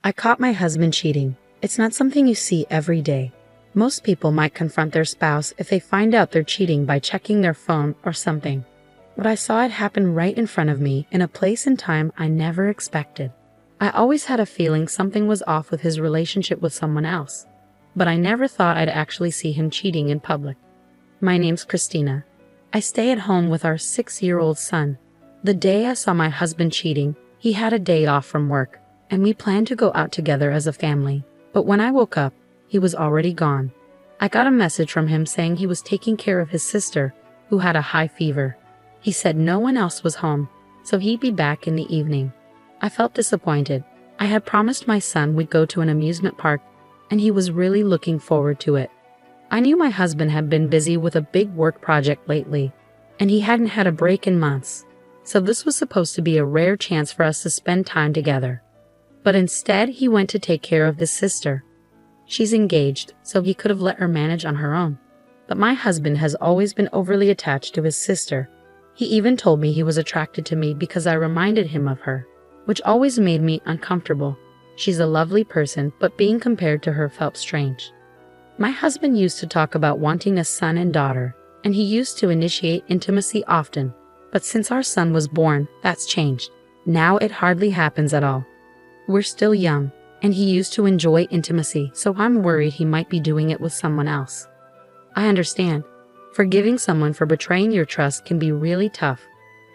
I caught my husband cheating. It's not something you see every day. Most people might confront their spouse if they find out they're cheating by checking their phone or something. But I saw it happen right in front of me in a place and time I never expected. I always had a feeling something was off with his relationship with someone else, but I never thought I'd actually see him cheating in public. My name's Christina. I stay at home with our 6-year-old son. The day I saw my husband cheating, he had a day off from work, and we planned to go out together as a family. But when I woke up, he was already gone. I got a message from him saying he was taking care of his sister, who had a high fever. He said no one else was home, so he'd be back in the evening. I felt disappointed. I had promised my son we'd go to an amusement park, and he was really looking forward to it. I knew my husband had been busy with a big work project lately, and he hadn't had a break in months, so this was supposed to be a rare chance for us to spend time together. But instead, he went to take care of his sister. She's engaged, so he could have let her manage on her own. But my husband has always been overly attached to his sister. He even told me he was attracted to me because I reminded him of her, which always made me uncomfortable. She's a lovely person, but being compared to her felt strange. My husband used to talk about wanting a son and daughter, and he used to initiate intimacy often. But since our son was born, that's changed. Now it hardly happens at all. We're still young, and he used to enjoy intimacy, so I'm worried he might be doing it with someone else. I understand. Forgiving someone for betraying your trust can be really tough.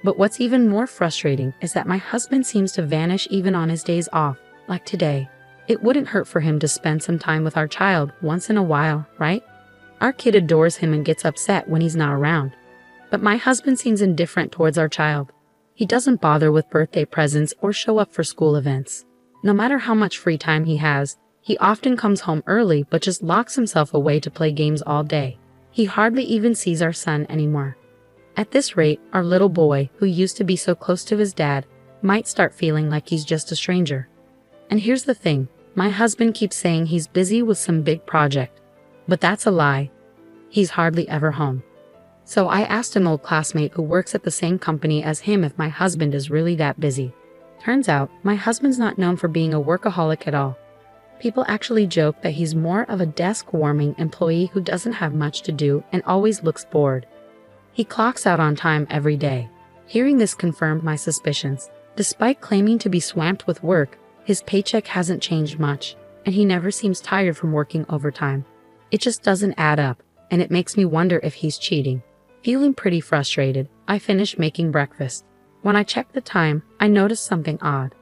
But what's even more frustrating is that my husband seems to vanish even on his days off, like today. It wouldn't hurt for him to spend some time with our child once in a while, right? Our kid adores him and gets upset when he's not around. But my husband seems indifferent towards our child. He doesn't bother with birthday presents or show up for school events. No matter how much free time he has, he often comes home early but just locks himself away to play games all day. He hardly even sees our son anymore. At this rate, our little boy, who used to be so close to his dad, might start feeling like he's just a stranger. And here's the thing, my husband keeps saying he's busy with some big project. But that's a lie. He's hardly ever home. So I asked an old classmate who works at the same company as him if my husband is really that busy. Turns out, my husband's not known for being a workaholic at all. People actually joke that he's more of a desk-warming employee who doesn't have much to do and always looks bored. He clocks out on time every day. Hearing this confirmed my suspicions. Despite claiming to be swamped with work, his paycheck hasn't changed much, and he never seems tired from working overtime. It just doesn't add up, and it makes me wonder if he's cheating. Feeling pretty frustrated, I finished making breakfast. When I checked the time, I noticed something odd.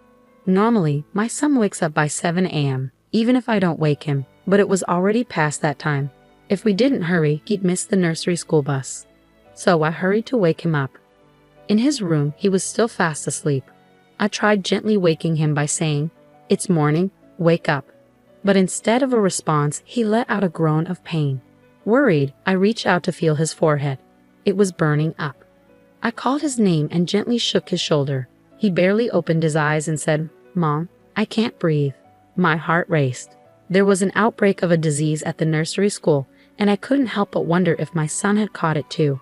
Normally, my son wakes up by 7 a.m., even if I don't wake him, but it was already past that time. If we didn't hurry, he'd miss the nursery school bus. So I hurried to wake him up. In his room, he was still fast asleep. I tried gently waking him by saying, "It's morning, wake up." But instead of a response, he let out a groan of pain. Worried, I reached out to feel his forehead. It was burning up. I called his name and gently shook his shoulder. He barely opened his eyes and said, "Mom, I can't breathe." My heart raced. There was an outbreak of a disease at the nursery school, and I couldn't help but wonder if my son had caught it too.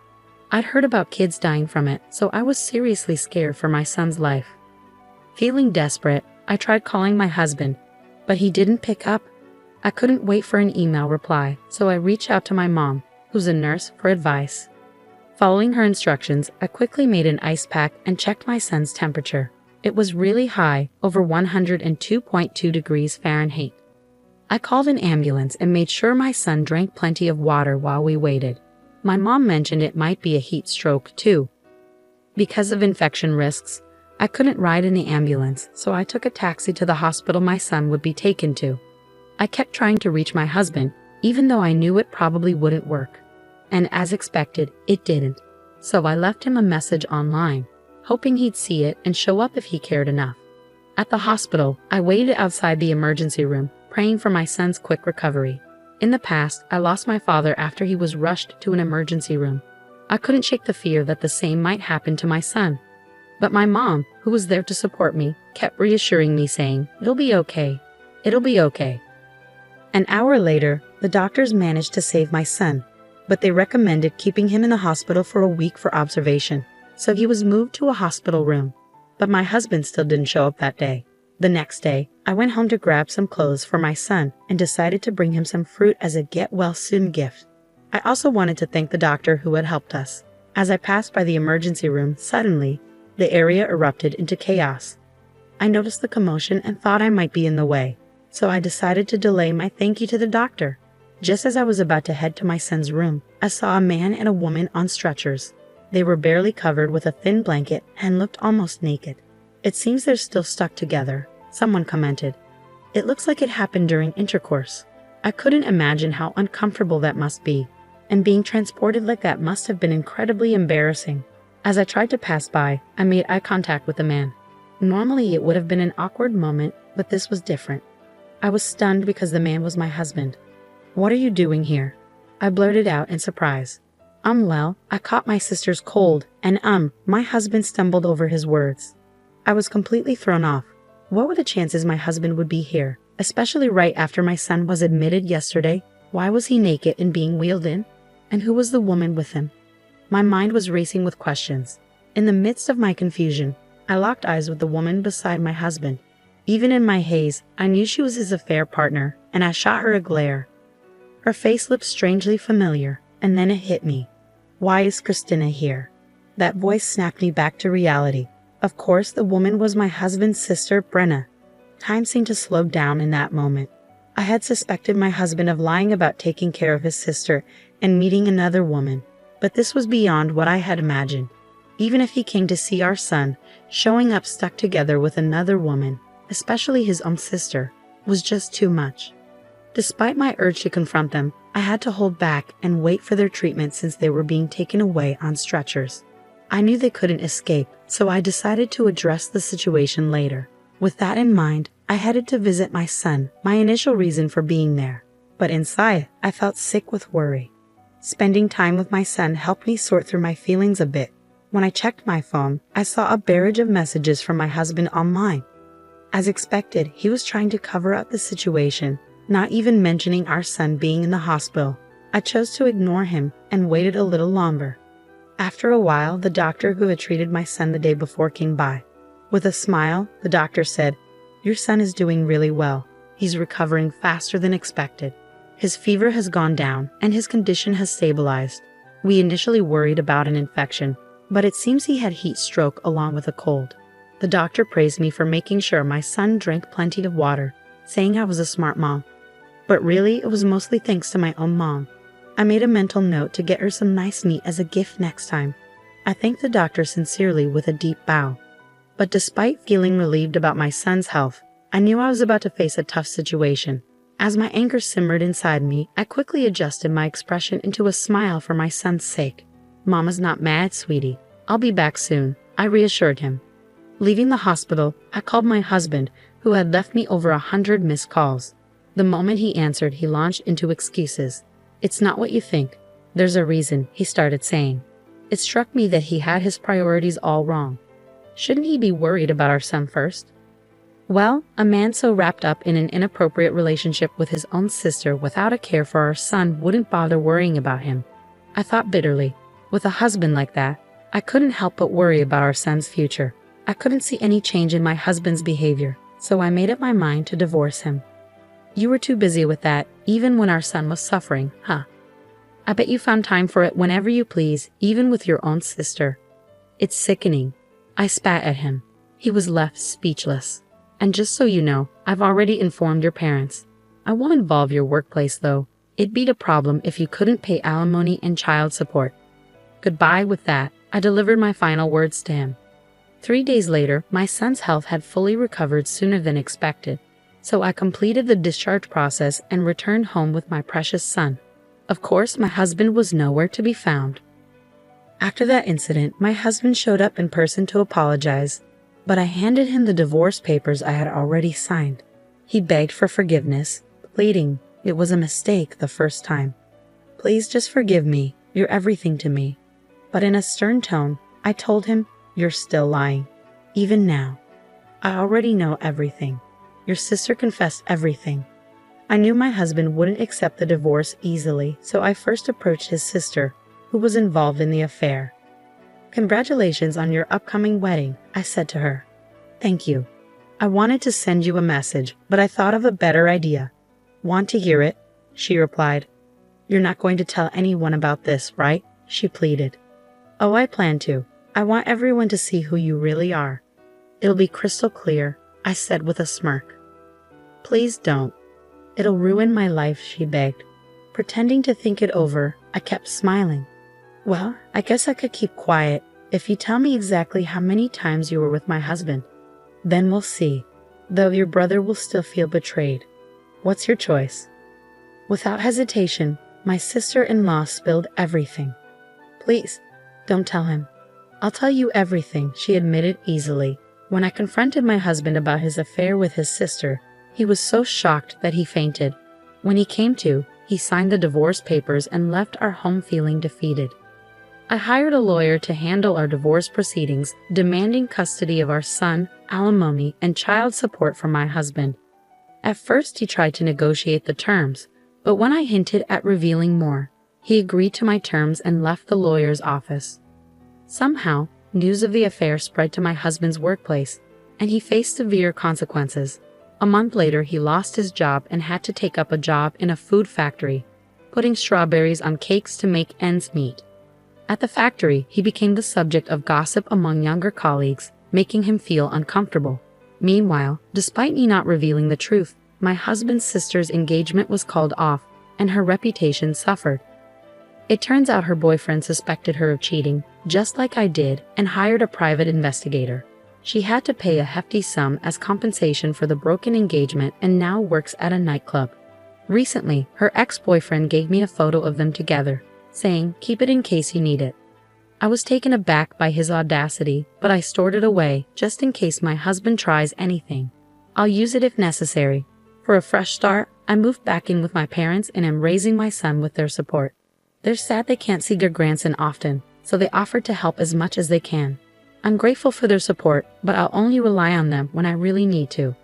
I'd heard about kids dying from it, so I was seriously scared for my son's life. Feeling desperate, I tried calling my husband, but he didn't pick up. I couldn't wait for an email reply, so I reached out to my mom, who's a nurse, for advice. Following her instructions, I quickly made an ice pack and checked my son's temperature. It was really high, over 102.2 degrees Fahrenheit. I called an ambulance and made sure my son drank plenty of water while we waited. My mom mentioned it might be a heat stroke too. Because of infection risks, I couldn't ride in the ambulance, so I took a taxi to the hospital my son would be taken to. I kept trying to reach my husband, even though I knew it probably wouldn't work. And as expected, it didn't. So I left him a message online, hoping he'd see it and show up if he cared enough. At the hospital, I waited outside the emergency room, praying for my son's quick recovery. In the past, I lost my father after he was rushed to an emergency room. I couldn't shake the fear that the same might happen to my son. But my mom, who was there to support me, kept reassuring me, saying, "It'll be okay. It'll be okay." An hour later, the doctors managed to save my son, but they recommended keeping him in the hospital for a week for observation, so he was moved to a hospital room. But my husband still didn't show up that day. The next day, I went home to grab some clothes for my son and decided to bring him some fruit as a get-well-soon gift. I also wanted to thank the doctor who had helped us. As I passed by the emergency room, suddenly, the area erupted into chaos. I noticed the commotion and thought I might be in the way, so I decided to delay my thank you to the doctor. Just as I was about to head to my son's room, I saw a man and a woman on stretchers. They were barely covered with a thin blanket and looked almost naked. "It seems they're still stuck together," someone commented. "It looks like it happened during intercourse." I couldn't imagine how uncomfortable that must be, and being transported like that must have been incredibly embarrassing. As I tried to pass by, I made eye contact with the man. Normally it would have been an awkward moment, but this was different. I was stunned because the man was my husband. "What are you doing here?" I blurted out in surprise. Well, I caught my sister's cold, and my husband stumbled over his words. I was completely thrown off. What were the chances my husband would be here, especially right after my son was admitted yesterday? Why was he naked and being wheeled in? And who was the woman with him? My mind was racing with questions. In the midst of my confusion, I locked eyes with the woman beside my husband. Even in my haze, I knew she was his affair partner, and I shot her a glare. Her face looked strangely familiar, and then it hit me. Why is Christina here? That voice snapped me back to reality. Of course, the woman was my husband's sister, Brenna. Time seemed to slow down in that moment. I had suspected my husband of lying about taking care of his sister and meeting another woman, but this was beyond what I had imagined. Even if he came to see our son, showing up stuck together with another woman, especially his own sister, was just too much. Despite my urge to confront them, I had to hold back and wait for their treatment since they were being taken away on stretchers. I knew they couldn't escape, so I decided to address the situation later. With that in mind, I headed to visit my son, my initial reason for being there. But inside, I felt sick with worry. Spending time with my son helped me sort through my feelings a bit. When I checked my phone, I saw a barrage of messages from my husband online. As expected, he was trying to cover up the situation, not even mentioning our son being in the hospital. I chose to ignore him and waited a little longer. After a while, the doctor who had treated my son the day before came by. With a smile, the doctor said, "Your son is doing really well. He's recovering faster than expected. His fever has gone down and his condition has stabilized. We initially worried about an infection, but it seems he had heat stroke along with a cold." The doctor praised me for making sure my son drank plenty of water, saying I was a smart mom. But really, it was mostly thanks to my own mom. I made a mental note to get her some nice meat as a gift next time. I thanked the doctor sincerely with a deep bow. But despite feeling relieved about my son's health, I knew I was about to face a tough situation. As my anger simmered inside me, I quickly adjusted my expression into a smile for my son's sake. "Mama's not mad, sweetie. I'll be back soon," I reassured him. Leaving the hospital, I called my husband, who had left me over 100 missed calls. The moment he answered, he launched into excuses. "It's not what you think. There's a reason," he started saying. It struck me that he had his priorities all wrong. Shouldn't he be worried about our son first? Well, a man so wrapped up in an inappropriate relationship with his own sister without a care for our son wouldn't bother worrying about him. I thought bitterly. With a husband like that, I couldn't help but worry about our son's future. I couldn't see any change in my husband's behavior, so I made up my mind to divorce him. "You were too busy with that, even when our son was suffering, huh? I bet you found time for it whenever you please, even with your own sister. It's sickening." I spat at him. He was left speechless. "And just so you know, I've already informed your parents. I won't involve your workplace, though. It'd be a problem if you couldn't pay alimony and child support." Goodbye. With that, I delivered my final words to him. 3 days later, my son's health had fully recovered sooner than expected. So I completed the discharge process and returned home with my precious son. Of course, my husband was nowhere to be found. After that incident, my husband showed up in person to apologize, but I handed him the divorce papers I had already signed. He begged for forgiveness, pleading it was a mistake the first time. "Please just forgive me. You're everything to me." But in a stern tone, I told him, "You're still lying. Even now. I already know everything. Your sister confessed everything." I knew my husband wouldn't accept the divorce easily, so I first approached his sister, who was involved in the affair. "Congratulations on your upcoming wedding," I said to her. "Thank you. I wanted to send you a message, but I thought of a better idea. Want to hear it? She replied. You're not going to tell anyone about this, right? She pleaded. Oh, I plan to. I want everyone to see who you really are. It'll be crystal clear, I said with a smirk. Please don't. It'll ruin my life, she begged. Pretending to think it over, I kept smiling. Well, I guess I could keep quiet if you tell me exactly how many times you were with my husband. Then we'll see, though your brother will still feel betrayed. What's your choice? Without hesitation, my sister-in-law spilled everything. Please, don't tell him. I'll tell you everything, she admitted easily. When I confronted my husband about his affair with his sister, he was so shocked that he fainted. When he came to, he signed the divorce papers and left our home feeling defeated. I hired a lawyer to handle our divorce proceedings, demanding custody of our son, alimony, and child support from my husband. At first, he tried to negotiate the terms, but when I hinted at revealing more, he agreed to my terms and left the lawyer's office. Somehow, news of the affair spread to my husband's workplace, and he faced severe consequences. A month later, he lost his job and had to take up a job in a food factory, putting strawberries on cakes to make ends meet. At the factory, he became the subject of gossip among younger colleagues, making him feel uncomfortable. Meanwhile, despite me not revealing the truth, my husband's sister's engagement was called off, and her reputation suffered. It turns out her boyfriend suspected her of cheating, just like I did, and hired a private investigator. She had to pay a hefty sum as compensation for the broken engagement and now works at a nightclub. Recently, her ex-boyfriend gave me a photo of them together, saying, "Keep it in case you need it." I was taken aback by his audacity, but I stored it away, just in case my husband tries anything. I'll use it if necessary. For a fresh start, I moved back in with my parents and am raising my son with their support. They're sad they can't see their grandson often, so they offered to help as much as they can. I'm grateful for their support, but I'll only rely on them when I really need to.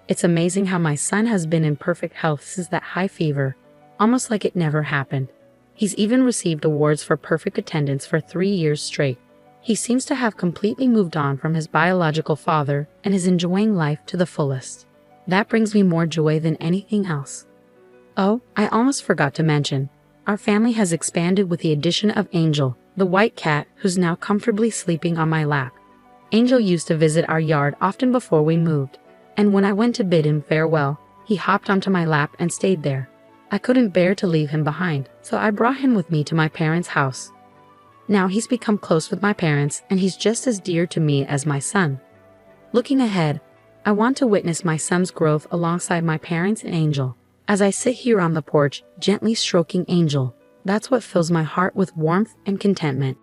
It's amazing how my son has been in perfect health since that high fever, almost like it never happened. He's even received awards for perfect attendance for 3 years straight. He seems to have completely moved on from his biological father and is enjoying life to the fullest. That brings me more joy than anything else. Oh, I almost forgot to mention, our family has expanded with the addition of Angel, the white cat who's now comfortably sleeping on my lap. Angel used to visit our yard often before we moved, and when I went to bid him farewell, he hopped onto my lap and stayed there. I couldn't bear to leave him behind, so I brought him with me to my parents' house. Now he's become close with my parents, and he's just as dear to me as my son. Looking ahead, I want to witness my son's growth alongside my parents and Angel. As I sit here on the porch, gently stroking Angel, that's what fills my heart with warmth and contentment.